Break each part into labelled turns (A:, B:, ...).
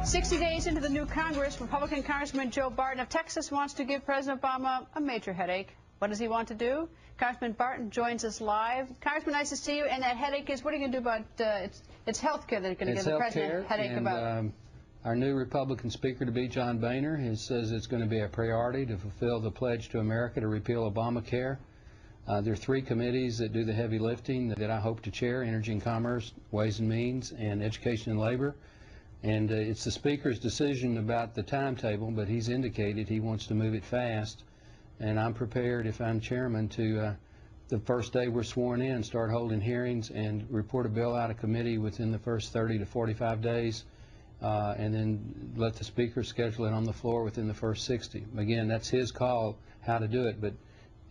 A: 60 days into the new Congress, Republican Congressman Joe Barton of Texas wants to give President Obama a major headache. What does he want to do? Congressman Barton joins us live. Congressman, nice to see you. And that headache is, what are you going to do about it's health care that you're going to give the president a headache about?
B: Our new Republican Speaker-to-be, John Boehner, says it's going to be a priority to fulfill the pledge to America to repeal Obamacare. There are three committees that do the heavy lifting that I hope to chair: Energy and Commerce, Ways and Means, and Education and Labor. And it's the Speaker's decision about the timetable, but he's indicated he wants to move it fast. And I'm prepared, if I'm chairman, to the first day we're sworn in, start holding hearings and report a bill out of committee within the first 30 to 45 days, and then let the Speaker schedule it on the floor within the first 60. Again, that's his call how to do it, but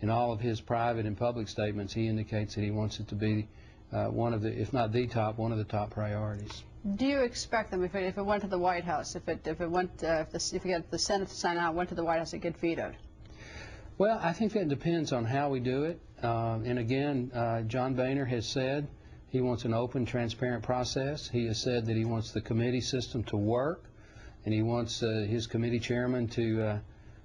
B: in all of his private and public statements, he indicates that he wants it to be one of the, if not the top, one of the top priorities.
A: Do you expect them, if it went to the White House, if you got the Senate to sign out, went to the White House, it get vetoed?
B: Well, I think that depends on how we do it. And again, John Boehner has said he wants an open, transparent process. He has said that he wants the committee system to work, and he wants his committee chairman to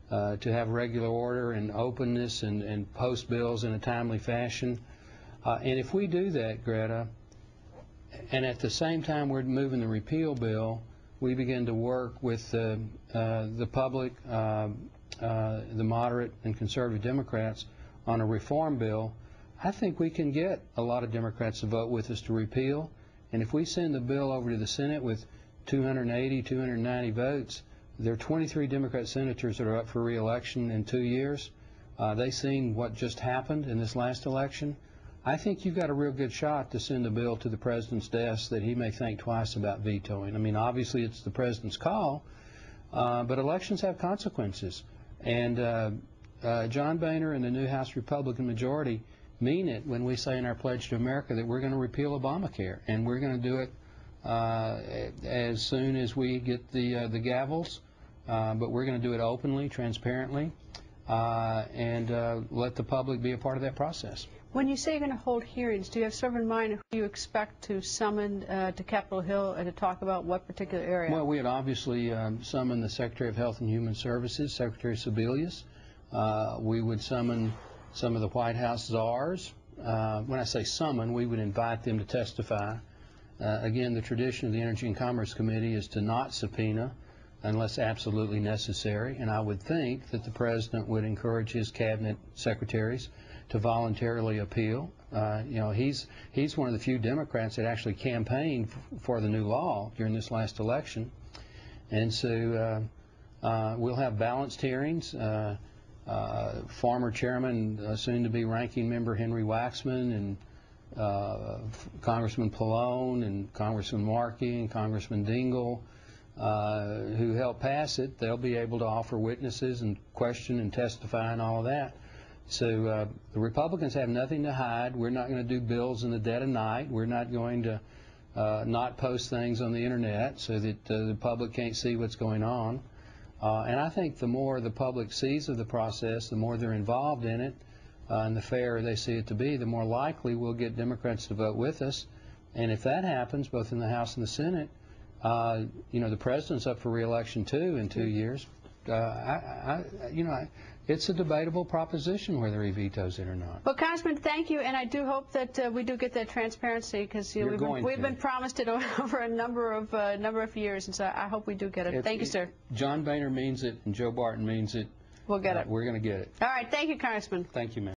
B: have regular order and openness and post bills in a timely fashion. And if we do that, Greta, and at the same time we're moving the repeal bill, we begin to work with the public, the moderate and conservative Democrats on a reform bill, I think we can get a lot of Democrats to vote with us to repeal. And if we send the bill over to the Senate with 280, 290 votes, there are 23 Democrat senators that are up for re-election in 2 years. They've seen what just happened in this last election. I think you've got a real good shot to send a bill to the president's desk that he may think twice about vetoing. I mean, obviously it's the president's call, but elections have consequences. And John Boehner and the new House Republican majority mean it when we say in our Pledge to America that we're going to repeal Obamacare, and we're going to do it as soon as we get the gavels, but we're going to do it openly, transparently, and let the public be a part of that process.
A: When you say you're going to hold hearings, do you have sort of in mind who you expect to summon to Capitol Hill to talk about what particular area?
B: Well, we had obviously summoned the Secretary of Health and Human Services, Secretary Sebelius. We would summon some of the White House czars. When I say summon, we would invite them to testify. Again, the tradition of the Energy and Commerce Committee is to not subpoena unless absolutely necessary, and I would think that the President would encourage his cabinet secretaries to voluntarily appeal. You know, he's one of the few Democrats that actually campaigned for the new law during this last election, and so we'll have balanced hearings. Former Chairman, soon-to-be Ranking Member Henry Waxman, and Congressman Pallone, and Congressman Markey, and Congressman Dingell, who helped pass it, they'll be able to offer witnesses and question and testify and all of that. So the Republicans have nothing to hide. We're not going to do bills in the dead of night. We're not going to not post things on the internet so that the public can't see what's going on. And I think the more the public sees of the process, the more they're involved in it, and the fairer they see it to be, the more likely we'll get Democrats to vote with us. And if that happens, both in the House and the Senate, you know, the president's up for re-election too in 2 years. You know, it's a debatable proposition whether he vetoes it or not.
A: Well, Congressman, thank you, and I do hope that we do get that transparency, because we've been promised it over a number of years, and so I hope we do get it. Thank you, sir.
B: John Boehner means it, and Joe Barton means it.
A: We'll get it.
B: We're going to get it.
A: All right. Thank you, Congressman.
B: Thank you, ma'am.